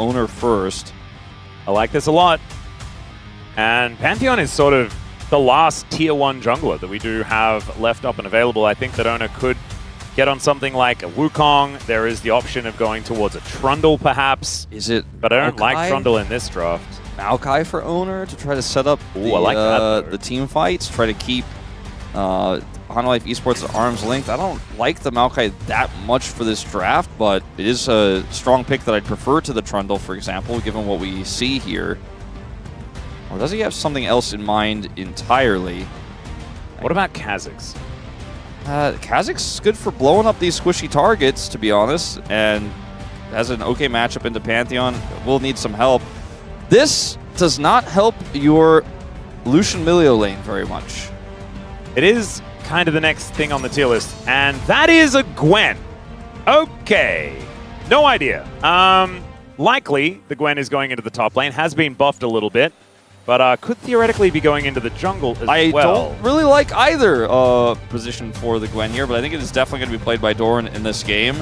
Oner first. I like this a lot. And Pantheon is sort of the last tier 1 jungler that we do have left up and available. I think that Oner could get on something like a Wukong. There is the option of going towards a Trundle, perhaps. Is it? But I don't Maokai? like Trundle in this draft. Maokai for Oner to try to set up I like that, the team fights, try to keep HANWHA Esports at arm's length. I don't like the Maokai that much for this draft, but it is a strong pick that I'd prefer to the Trundle, for example, given what we see here. Or does he have something else in mind entirely? What about Kha'Zix? Kha'Zix good for blowing up these squishy targets, to be honest, and has an okay matchup into Pantheon. Will need some help. This does not help your Lucian Milio lane very much. It is kind of the next thing on the tier list, and that is a Gwen. Okay. No idea. Likely, the Gwen is going into the top lane, has been buffed a little bit, but could theoretically be going into the jungle as well. I don't really like either position for the Gwen here, but I think it is definitely going to be played by Doran in this game.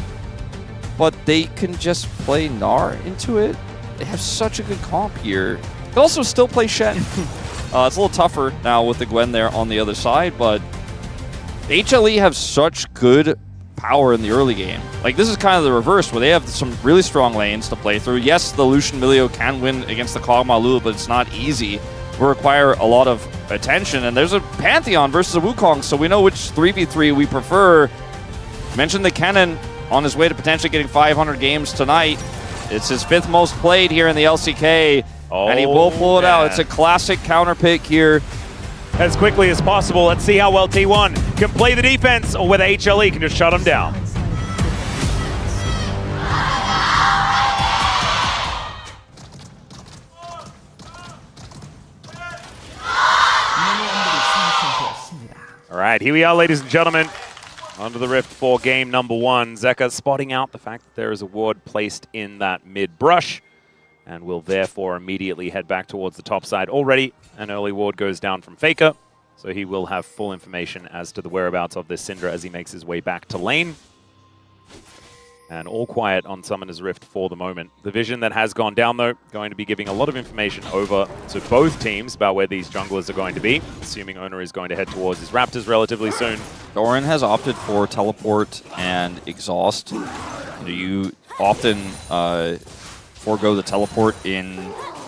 But they can just play Gnar into it. They have such a good comp here. They can also still play Shen. It's a little tougher now with the Gwen there on the other side, but HLE have such good power in the early game. Like, this is kind of the reverse, where they have some really strong lanes to play through. Yes, the Lucian Milio can win against the Kog'Maw Lulu, but it's not easy. It will require a lot of attention, and there's a Pantheon versus a Wukong, so we know which 3v3 we prefer. Mentioned the Kennen on his way to potentially getting 500 games tonight. It's his 5th most played here in the LCK, and he will pull it out. It's a classic counter pick here. As quickly as possible. Let's see how well T1 can play the defense, or whether HLE can just shut him down. All right, here we are, ladies and gentlemen. Under the Rift for game number 1. Zeka spotting out the fact that there is a ward placed in that mid brush, and will therefore immediately head back towards the top side. Already an early ward goes down from Faker, so he will have full information as to the whereabouts of this Syndra as he makes his way back to lane. And all quiet on Summoner's Rift for the moment. The vision that has gone down, though, going to be giving a lot of information over to both teams about where these junglers are going to be, assuming Oner is going to head towards his Raptors relatively soon. Doran has opted for teleport and exhaust. You often forego the teleport in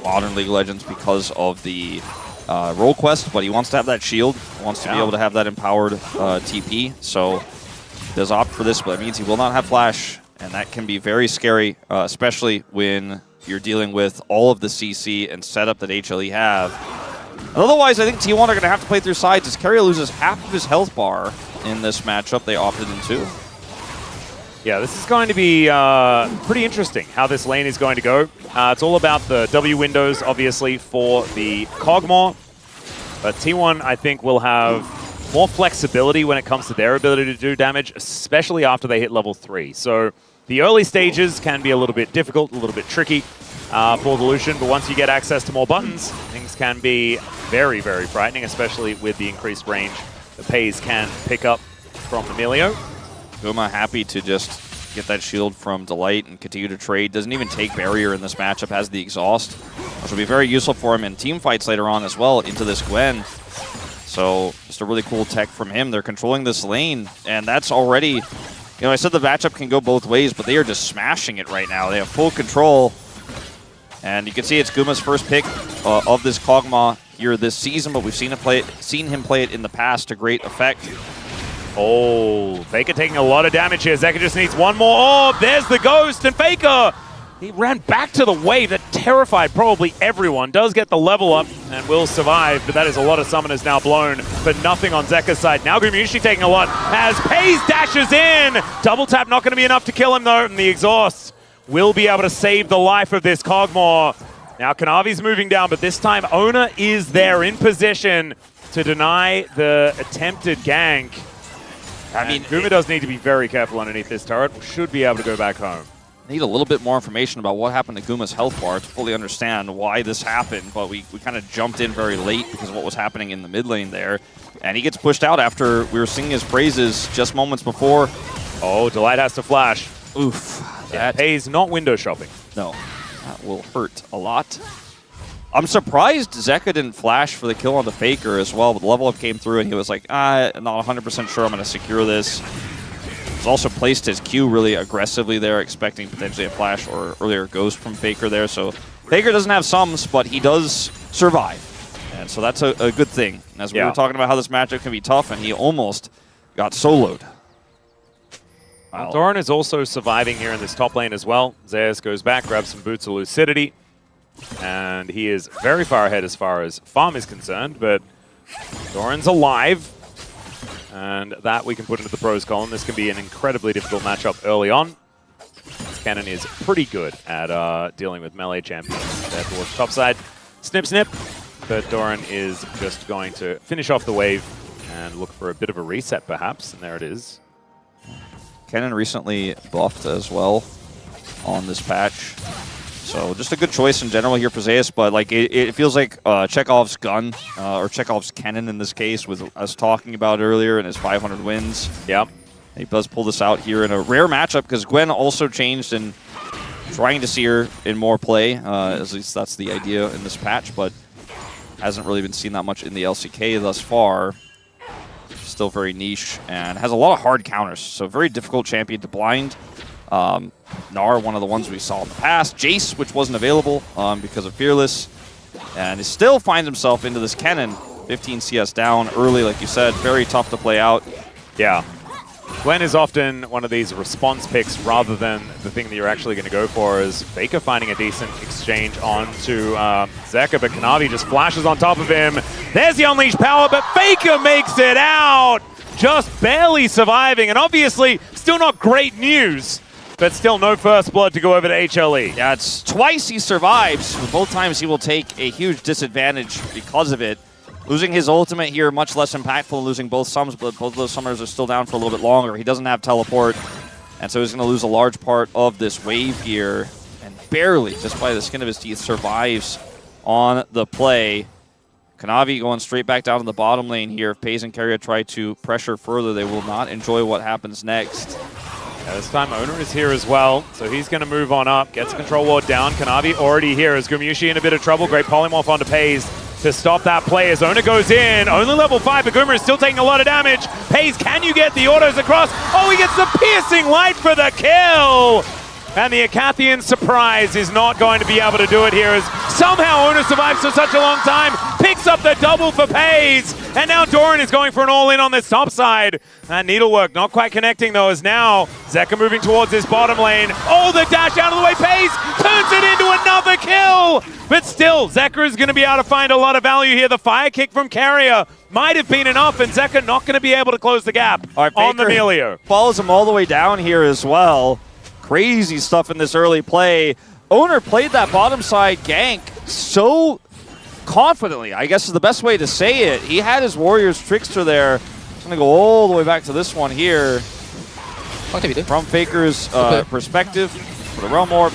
modern League of Legends because of the role quest, but he wants to have that shield, wants to be able to have that empowered TP, so he does opt for this, but it means he will not have flash, and that can be very scary, especially when you're dealing with all of the CC and setup that HLE have. Otherwise, I think T1 are going to have to play through sides as Keria loses half of his health bar in this matchup they opted into. Yeah, this is going to be pretty interesting how this lane is going to go. It's all about the W windows, obviously, for the Kog'Maw. But T1, I think, will have more flexibility when it comes to their ability to do damage, especially after they hit level 3. So the early stages can be a little bit difficult, a little bit tricky for the Lucian. But once you get access to more buttons, things can be very, very frightening, especially with the increased range the Pays can pick up from the Milio. Guma happy to just get that shield from Delight and continue to trade. Doesn't even take barrier in this matchup, has the exhaust, which will be very useful for him in team fights later on as well into this Gwen. So just a really cool tech from him. They're controlling this lane, and that's already, you know, I said the matchup can go both ways, but they are just smashing it right now. They have full control, and you can see it's Guma's first pick of this Kog'Maw here this season, but we've seen him play it in the past to great effect. Oh, Faker taking a lot of damage here. Zeka just needs one more orb. There's the ghost, and Faker, he ran back to the wave that terrified probably everyone. Does get the level up and will survive, but that is a lot of summoners now blown, but nothing on Zeka's side. Now Gumayusi taking a lot as Pays dashes in. Double tap not going to be enough to kill him, though, and the exhaust will be able to save the life of this Kog'Maw. Now Kanavi's moving down, but this time Oner is there in position to deny the attempted gank. I mean, Guma does need to be very careful underneath this turret. Should be able to go back home. Need a little bit more information about what happened to Guma's health bar to fully understand why this happened, but we kind of jumped in very late because of what was happening in the mid lane there. And he gets pushed out after we were singing his praises just moments before. Oh, Delight has to flash. Oof. That Pays not window shopping. No. That will hurt a lot. I'm surprised Zeka didn't flash for the kill on the Faker as well, but the level up came through and he was like, I'm not 100% sure I'm going to secure this. He's also placed his Q really aggressively there, expecting potentially a flash or earlier ghost from Faker there. So Faker doesn't have sums, but he does survive. And so that's a good thing. As we were talking about how this matchup can be tough, and he almost got soloed. Wow. Doran is also surviving here in this top lane as well. Zeus goes back, grabs some Boots of Lucidity. And he is very far ahead as far as farm is concerned, but Doran's alive. And that we can put into the pros column. This can be an incredibly difficult matchup early on. Cannon is pretty good at dealing with melee champions. There towards the top side. Snip, snip. But Doran is just going to finish off the wave and look for a bit of a reset, perhaps. And there it is. Cannon recently buffed as well on this patch. So just a good choice in general here for Zeus, but like it feels like Chekhov's gun, or Chekhov's cannon in this case, with us talking about earlier in his 500 wins. Yep. He does pull this out here in a rare matchup because Gwen also changed and trying to see her in more play. At least that's the idea in this patch, but hasn't really been seen that much in the LCK thus far. Still very niche and has a lot of hard counters, so very difficult champion to blind. Gnar, one of the ones we saw in the past. Jace, which wasn't available because of Fearless. And he still finds himself into this Kennen. 15 CS down early, like you said. Very tough to play out. Yeah. Gwen is often one of these response picks rather than the thing that you're actually going to go for, is Faker finding a decent exchange onto Zeka, but Kanavi just flashes on top of him. There's the unleashed power, but Faker makes it out! Just barely surviving, and obviously still not great news. But still no first blood to go over to HLE. Yeah, it's twice he survives. Both times he will take a huge disadvantage because of it. Losing his ultimate here, much less impactful than losing both summers, but both of those summers are still down for a little bit longer. He doesn't have teleport, and so he's going to lose a large part of this wave here. And barely, just by the skin of his teeth, survives on the play. Kanavi going straight back down to the bottom lane here. If Paze and Keria try to pressure further, they will not enjoy what happens next. Yeah, this time Oner is here as well, so he's going to move on up, gets control ward down. Kanavi already here as Gumayusi in a bit of trouble. Great polymorph onto Paze to stop that play as Oner goes in. Only level 5, but Gumayusi is still taking a lot of damage. Paze, can you get the autos across? Oh, he gets the piercing light for the kill! And the Acathian surprise is not going to be able to do it here as somehow Oner survives for such a long time, picks up the double for Paze, and now Doran is going for an all-in on this top side. That needlework not quite connecting though, as now Zeka moving towards his bottom lane. Oh, the dash out of the way, Paze turns it into another kill! But still, Zeka is going to be able to find a lot of value here. The fire kick from Keria might have been enough, and Zeka not going to be able to close the gap on the Melio. Follows him all the way down here as well. Crazy stuff in this early play. Oner played that bottom side gank so confidently, I guess is the best way to say it. He had his Warriors Trickster there. He's going to go all the way back to this one here. From Faker's perspective, for the Realm Orb.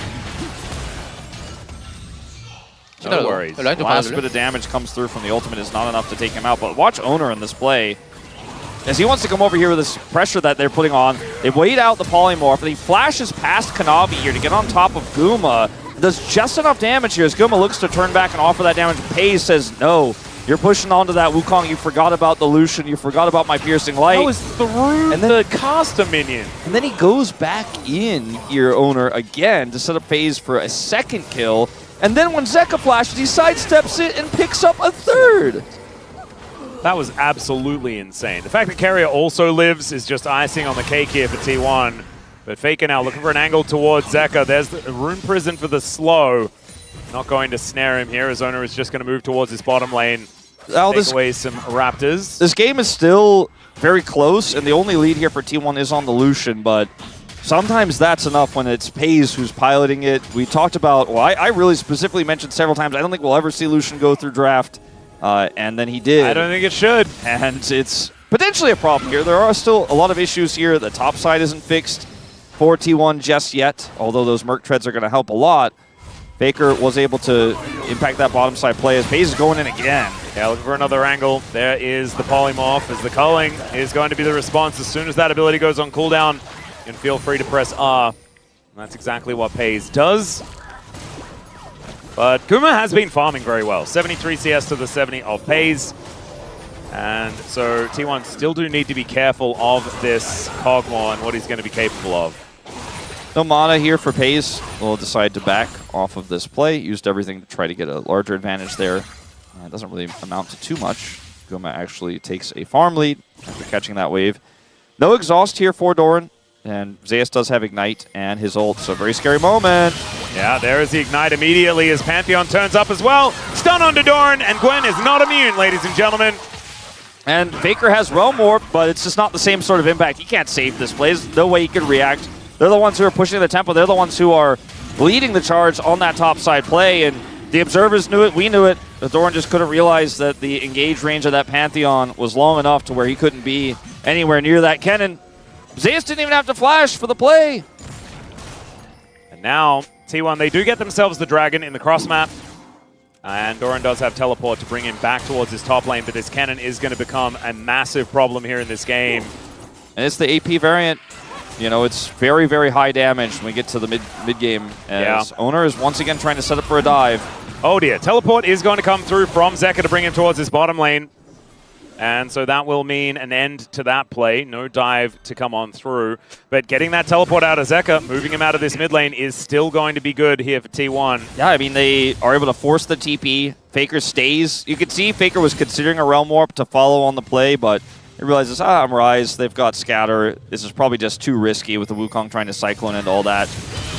No worries. Last bit of damage comes through from the ultimate is not enough to take him out, but watch Oner in this play. As he wants to come over here with this pressure that they're putting on, they wait out the polymorph, and he flashes past Kanavi here to get on top of Guma. Does just enough damage here as Guma looks to turn back and offer that damage. Paze says, no, you're pushing onto that Wukong. You forgot about the Lucian. You forgot about my piercing light. That was through and then the caster minion. And then he goes back in here, Oner, again to set up Paze for a second kill. And then when Zeka flashes, he sidesteps it and picks up a third. That was absolutely insane. The fact that Keria also lives is just icing on the cake here for T1. But Faker now looking for an angle towards Zeka. There's the Rune Prison for the slow. Not going to snare him here as Oner is just going to move towards his bottom lane. Take away some Raptors. This game is still very close, and the only lead here for T1 is on the Lucian, but sometimes that's enough when it's Paze who's piloting it. We talked about, well, I really specifically mentioned several times, I don't think we'll ever see Lucian go through draft. And then he did. I don't think it should. And it's potentially a problem here. There are still a lot of issues here. The top side isn't fixed for T1 just yet, although those Merc Treads are going to help a lot. Faker was able to impact that bottom side play as Paze is going in again. Yeah, looking for another angle. There is the polymorph as the culling is going to be the response. As soon as that ability goes on cooldown, you can feel free to press R. And that's exactly what Paze does. But Guma has been farming very well. 73 CS to the 70 of FaZe. And so T1 still do need to be careful of this Kog'Maw and what he's going to be capable of. No mana here for FaZe. Will decide to back off of this play. Used everything to try to get a larger advantage there. It doesn't really amount to too much. Guma actually takes a farm lead after catching that wave. No exhaust here for Doran. And Zeus does have Ignite and his ult, so very scary moment. Yeah, there is the Ignite immediately as Pantheon turns up as well. Stun onto Doran, and Gwen is not immune, ladies and gentlemen. And Faker has Realm Warp, but it's just not the same sort of impact. He can't save this play. There's no way he can react. They're the ones who are pushing the tempo. They're the ones who are leading the charge on that top side play, and the observers knew it, we knew it. But Doran just couldn't realize that the engage range of that Pantheon was long enough to where he couldn't be anywhere near that cannon. Zeus didn't even have to flash for the play. And now, T1, they do get themselves the dragon in the cross map. And Doran does have teleport to bring him back towards his top lane, but this cannon is going to become a massive problem here in this game. And it's the AP variant. You know, it's very, very high damage when we get to the mid game. As Oner is once again trying to set up for a dive. Oh dear, teleport is going to come through from Zeka to bring him towards his bottom lane. And so that will mean an end to that play. No dive to come on through. But getting that teleport out of Zeka, moving him out of this mid lane, is still going to be good here for T1. Yeah, I mean, they are able to force the TP. Faker stays. You could see Faker was considering a Realm Warp to follow on the play, but he realizes, I'm Rise, they've got Scatter. This is probably just too risky with the Wukong trying to Cyclone and all that.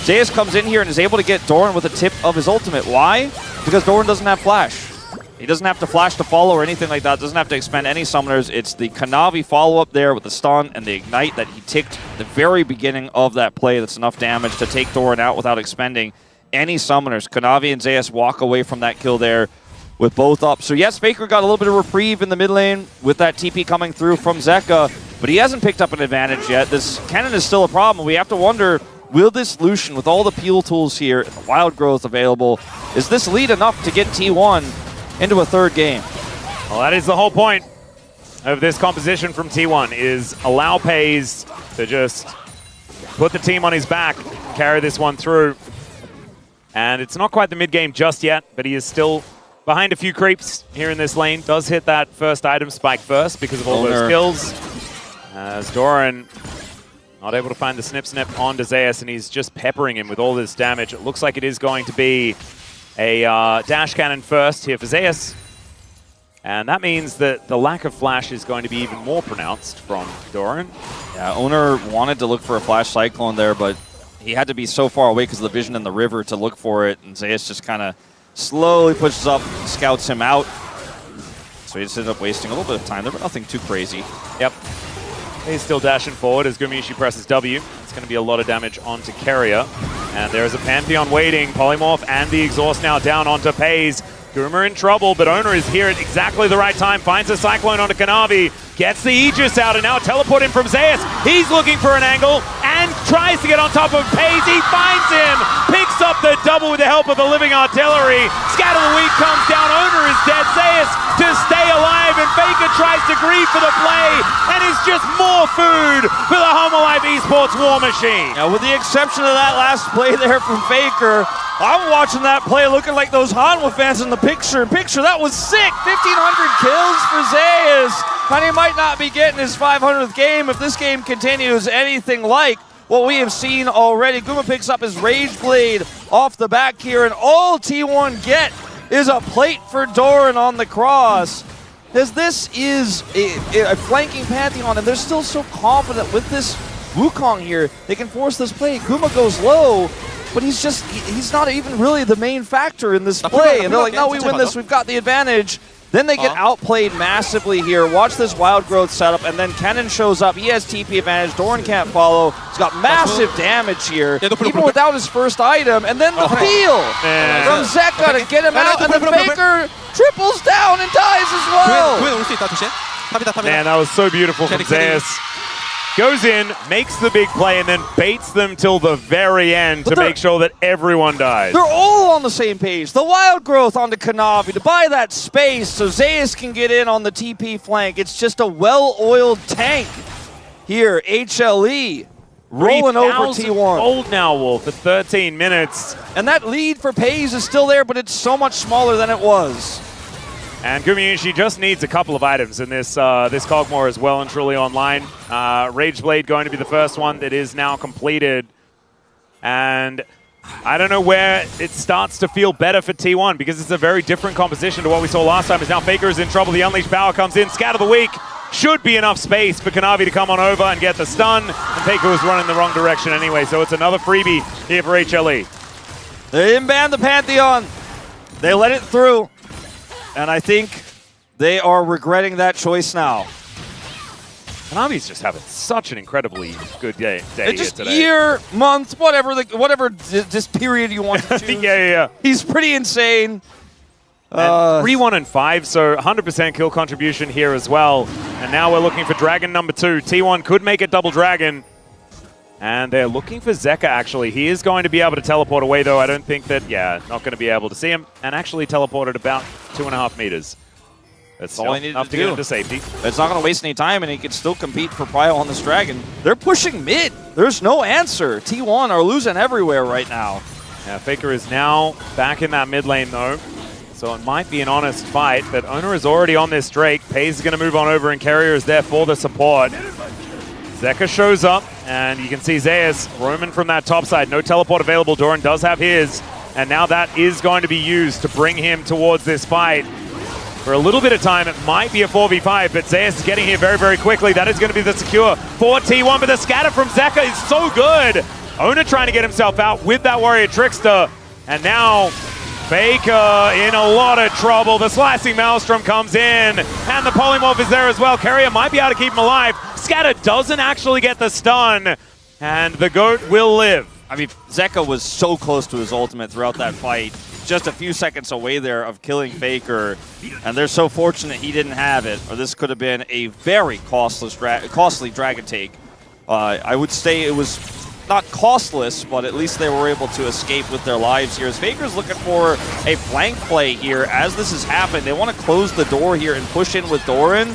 Zeus comes in here and is able to get Doran with a tip of his ultimate. Why? Because Doran doesn't have Flash. He doesn't have to flash to follow or anything like that. Doesn't have to expend any summoners. It's the Kanavi follow-up there with the stun and the Ignite that he ticked at the very beginning of that play. That's enough damage to take Doran out without expending any summoners. Kanavi and Zeus walk away from that kill there with both up. So yes, Faker got a little bit of reprieve in the mid lane with that TP coming through from Zeka, but he hasn't picked up an advantage yet. This cannon is still a problem. We have to wonder, will this Lucian, with all the peel tools here, and the wild growth available, is this lead enough to get T1 into a third game? Well, that is the whole point of this composition from T1, is allow FaZe to just put the team on his back, carry this one through. And it's not quite the mid-game just yet, but he is still behind a few creeps here in this lane. Does hit that first item spike first because of all those kills. As Doran not able to find the snip onto Zeus, and he's just peppering him with all this damage. It looks like it is going to be a dash cannon first here for Zeus. And that means that the lack of flash is going to be even more pronounced from Doran. Yeah, Oner wanted to look for a flash cyclone there, but he had to be so far away because of the vision in the river to look for it. And Zeus just kind of slowly pushes up, scouts him out. So he just ended up wasting a little bit of time there, but nothing too crazy. Yep. He's still dashing forward as Gumayusi presses W. It's going to be a lot of damage onto Keria. And there is a Pantheon waiting. Polymorph and the exhaust now down onto FaZe. Guma in trouble, but Oner is here at exactly the right time. Finds a Cyclone onto Kanavi. Gets the Aegis out and now teleport in from Zeus. He's looking for an angle and tries to get on top of FaZe. He finds him. Picks up the double with the help of the living artillery. Scatter the Weed comes down. Oner is dead. Zeus to stay alive, and Faker tries to grieve for the play, and it's just more food for the HANWHA Live Esports war machine. Now, with the exception of that last play there from Faker, I'm watching that play looking like those HANWHA fans in the picture. That was sick. 1,500 kills for Zeus. And he might not be getting his 500th game if this game continues anything like what we have seen already. Guma picks up his Rage Blade off the back here, and all T1 get is a plate for Doran on the cross. As this is a flanking Pantheon, and they're still so confident with this Wukong here. They can force this play. Guma goes low, but he's not even really the main factor in this play. And they're like, no, we win this, we've got the advantage. Then they get outplayed massively here. Watch this wild growth setup, and then Kennen shows up. He has TP advantage. Doran can't follow. He's got massive damage here, even without his first item. And then the peel from Zeka to get him out, and then Faker triples down and dies as well. Man, that was so beautiful from Zeus. Goes in, makes the big play, and then baits them till the very end to make sure that everyone dies. They're all on the same page. The wild growth onto Kanavi to buy that space so Zeus can get in on the TP flank. It's just a well-oiled tank here. HLE rolling over 3,000 T1. gold now, Wolf, for 13 minutes. And that lead for Pays is still there, but it's so much smaller than it was. And Gumayusi just needs a couple of items in this this Cogmore is well and truly online. Rage Blade going to be the first one that is now completed. And I don't know where it starts to feel better for T1 because it's a very different composition to what we saw last time. As now Faker is in trouble. The Unleashed Power comes in. Scatter the Weak. Should be enough space for Kanavi to come on over and get the stun. And Faker was running the wrong direction anyway, so it's another freebie here for HLE. They didn't ban the Pantheon. They let it through. And I think they are regretting that choice now. Kanavi's just having such an incredibly good day Just here today. year, month, whatever this period you want to choose. yeah. He's pretty insane. 3-1 and 5, so 100% kill contribution here as well. And now we're looking for Dragon number 2. T1 could make it double Dragon. And they're looking for Zeka, actually. He is going to be able to teleport away, though. I don't think that, not going to be able to see him. And actually teleported about 2.5 meters. That's all he needed enough to to do. get into safety. It's not going to waste any time, and he can still compete for Prio on this Dragon. They're pushing mid. There's no answer. T1 are losing everywhere right now. Yeah, Faker is now back in that mid lane, though. So it might be an honest fight, but Oner is already on this Drake. Pays is going to move on over, and Keria is there for the support. Zeka shows up, and you can see Zeus roaming from that top side. No teleport available. Doran does have his, and now that is going to be used to bring him towards this fight. For a little bit of time, it might be a 4v5, but Zeus is getting here very, very quickly. That is going to be the secure for T1, but the scatter from Zeka is so good. Oner trying to get himself out with that Warrior Trickster, and now Faker in a lot of trouble. The Slicing Maelstrom comes in, and the Polymorph is there as well. Keria might be able to keep him alive. Scatter doesn't actually get the stun, and the GOAT will live. I mean, Zeka was so close to his ultimate throughout that fight. Just a few seconds away there of killing Faker, and they're so fortunate he didn't have it, or this could have been a very costly Dragon take. I would say it was not costless, but at least they were able to escape with their lives here. As Faker's looking for a flank play here as this has happened. They want to close the door here and push in with Doran,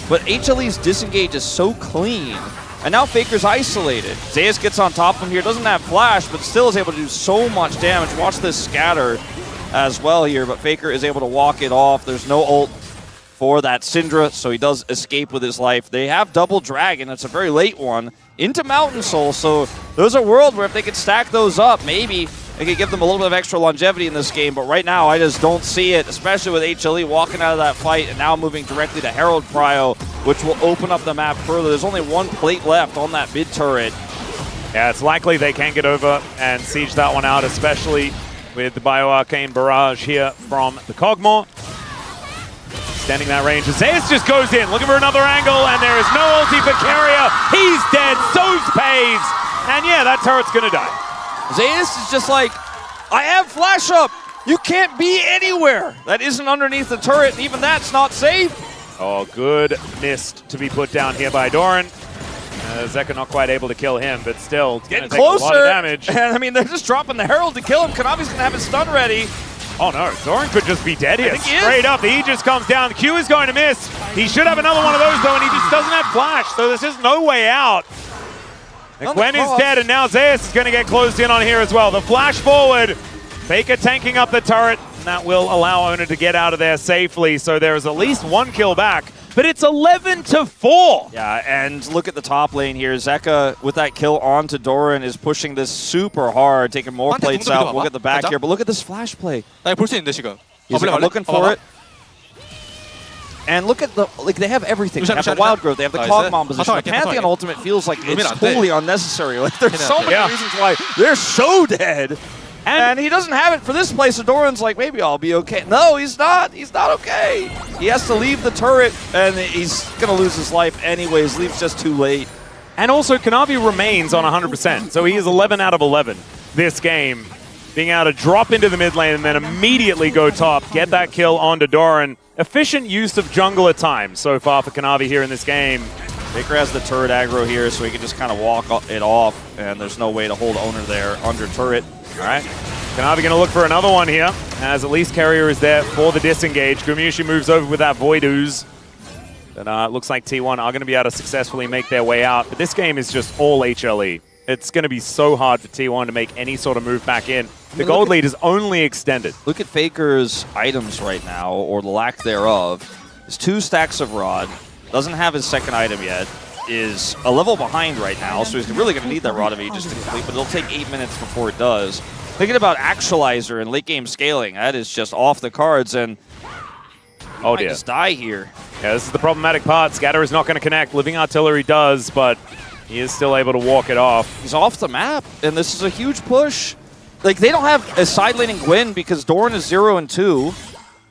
but HLE's disengage is so clean. And now Faker's isolated. Zeus gets on top of him here, doesn't have flash, but still is able to do so much damage. Watch this scatter as well here, but Faker is able to walk it off. There's no ult for that Syndra, so he does escape with his life. They have double Dragon, it's a very late one, into Mountain Soul, so there's a world where if they could stack those up, maybe it could give them a little bit of extra longevity in this game, but right now I just don't see it, especially with HLE walking out of that fight and now moving directly to Herald Prio, which will open up the map further. There's only one plate left on that mid turret. Yeah, it's likely they can get over and siege that one out, especially with the Bioarcane Barrage here from the Cogmore. Extending that range. Zeus just goes in, looking for another angle, and there is no ulti for Keria. He's dead, so's Pays. And yeah, that turret's gonna die. Zeus is just like, I have flash up. You can't be anywhere that isn't underneath the turret, and even that's not safe. Oh, good mist to be put down here by Doran. Zeka not quite able to kill him, but still Getting take closer. a lot of damage. And I mean, they're just dropping the Herald to kill him. Kanavi's gonna have his stun ready. Oh no, Doran could just be dead here. I think he is. Straight up, the Aegis comes down. Q is going to miss. He should have another one of those though, and he just doesn't have flash, so there's just no way out. And Gwen is dead, and now Zeus is going to get closed in on here as well. The flash forward, Faker tanking up the turret, and that will allow Oner to get out of there safely, so there is at least one kill back. But it's 11-4. Yeah, and look at the top lane here. Zeka, with that kill onto Doran, is pushing this super hard, taking more plates out. We'll get the back here, but look at this flash play. 볼 수 있는데 지금. He's looking for it. And look at the, like, they have everything. They have the Wild Growth, they have the Cogmon position. The Pantheon ultimate feels like it's totally unnecessary. Like, there's so many reasons why they're so dead. And he doesn't have it for this play, so Doran's like, maybe I'll be okay. No, he's not. He's not okay. He has to leave the turret, and he's going to lose his life anyways. Leaves just too late. And also, Kanavi remains on 100%, so he is 11 out of 11 this game. Being able to drop into the mid lane and then immediately go top, get that kill onto Doran. Efficient use of jungle at times so far for Kanavi here in this game. Faker has the turret aggro here, so he can just kind of walk it off, and there's no way to hold Oner there under turret. All right, Kanavi going to look for another one here, as at least Keria is there for the disengage. Gumayusi moves over with that VODs. And it looks like T1 are going to be able to successfully make their way out. But this game is just all HLE. it's going to be so hard for T1 to make any sort of move back in. The gold lead is only extended. Look at Faker's items right now, or the lack thereof. It's 2 stacks of Rod. Doesn't have his second item yet. Is a level behind right now, so he's really going to need that Rod of Ages to complete, but it'll take 8 minutes before it does. Thinking about Actualizer and late game scaling, that is just off the cards, and oh dear, just die here. Yeah, this is the problematic part. Scatter is not going to connect. Living Artillery does, but he is still able to walk it off. He's off the map, and this is a huge push. Like, they don't have a side laning Gwen because Doran is 0 and 2.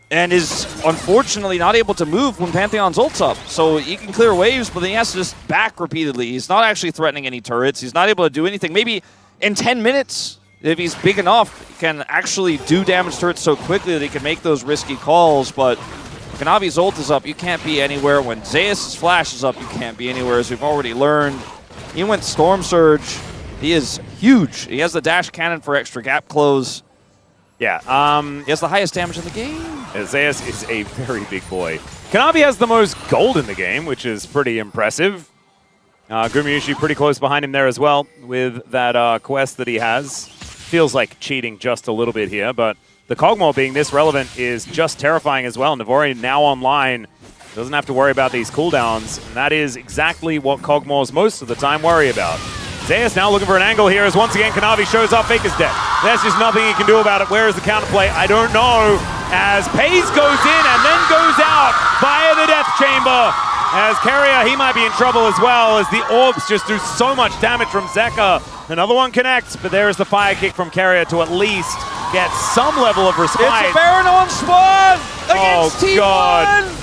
And is unfortunately not able to move when Pantheon's ult's up. So he can clear waves, but then he has to just back repeatedly. He's not actually threatening any turrets. He's not able to do anything. Maybe in 10 minutes, if he's big enough, he can actually do damage turrets so quickly that he can make those risky calls. But Kanavi's ult is up. You can't be anywhere. When Zeus' flash is up, you can't be anywhere, as we've already learned. He went Storm Surge. He is huge. He has the dash cannon for extra gap close. Yeah. He has the highest damage in the game. Zeus is a very big boy. Kanavi has the most gold in the game, which is pretty impressive. Gumayusi pretty close behind him there as well with that quest that he has. Feels like cheating just a little bit here, but the Kog'Maw being this relevant is just terrifying as well. Navori now online, doesn't have to worry about these cooldowns, and that is exactly what Kog'Maws most of the time worry about. Zeus now looking for an angle here as once again Kanavi shows up. Faker's dead. There's just nothing he can do about it. Where is the counterplay? I don't know. As Pays goes in and then goes out via the Death Chamber. As Keria, he might be in trouble as well as the orbs just do so much damage from Zeka. Another one connects, but there is the fire kick from Keria to at least get some level of respite. It's a Baron on spawn against T1. God.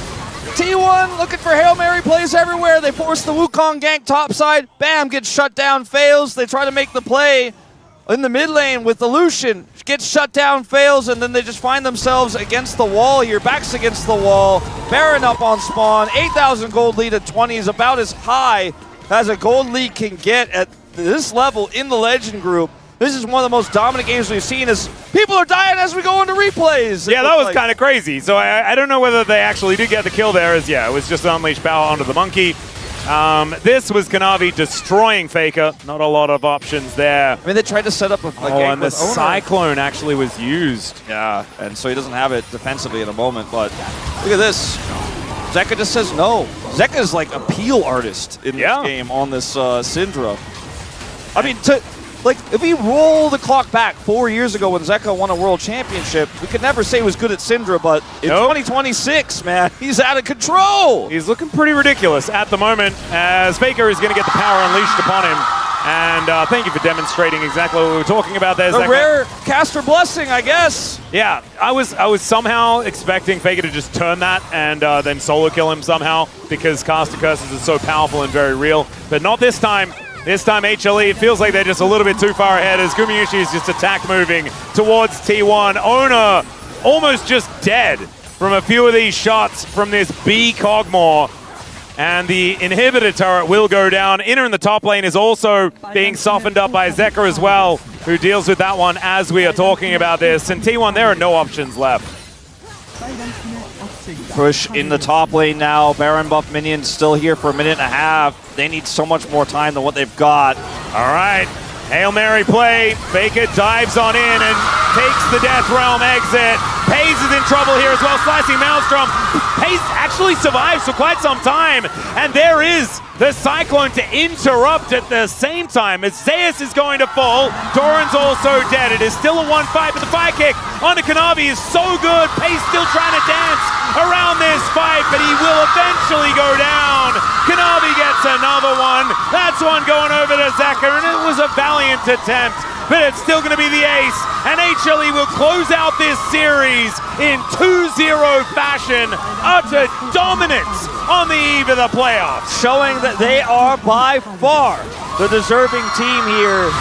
T1 looking for Hail Mary plays everywhere. They force the Wukong gank topside. Bam, gets shut down, fails. They try to make the play in the mid lane with the Lucian. Gets shut down, fails, and then they just find themselves against the wall here. Backs against the wall. Baron up on spawn. 8,000 gold lead at 20 is about as high as a gold lead can get at this level in the Legend group. This is one of the most dominant games we've seen as people are dying as we go into replays. Yeah, that was kind of crazy. So I don't know whether they actually did get the kill there. As yeah, it was just Unleash Power onto the monkey. This was Kanavi destroying Faker. Not a lot of options there. I mean, they tried to set up a gank and the with Oner. Cyclone actually was used. Yeah, and so he doesn't have it defensively in a moment, but look at this. Zeka just says no. Zeka is like a peel artist in this game on this Syndra. I mean, like, if we roll the clock back 4 years ago when Zeka won a world championship, we could never say he was good at Syndra, but in 2026, man, he's out of control. He's looking pretty ridiculous at the moment as Faker is going to get the power unleashed upon him. And thank you for demonstrating exactly what we were talking about there, The rare caster blessing, I guess. Yeah, I was somehow expecting Faker to just turn that and then solo kill him somehow because caster curses are so powerful and very real, but not this time. This time HLE, it feels like they're just a little bit too far ahead as Gumayusi is just attack moving towards T1. Oner almost just dead from a few of these shots from this B Kog'Maw. And the inhibitor turret will go down. Inner in the top lane is also being softened up by Zeka as well, who deals with that one as we are talking about this. And T1, there are no options left. Push in the top lane now. Baron buff minions still here for a minute and a half. They need so much more time than what they've got. All right, Hail Mary play. Faker dives on in and takes the Death Realm exit. Pays is in trouble here as well, slicing Maelstrom. Pays actually survives for quite some time. And there is the Cyclone to interrupt at the same time as Zeus is going to fall. Doran's also dead. It is still a 1-5, but the fire kick onto Kanavi is so good. Pays still trying to dance around this fight, but he will eventually go down. Kanavi gets another one. That's one going over to Zeka, and it was a valiant attempt, but it's still going to be the ace, and HLE will close out this series in 2-0 fashion. Utter dominance on the eve of the playoffs. Showing that they are by far the deserving team here.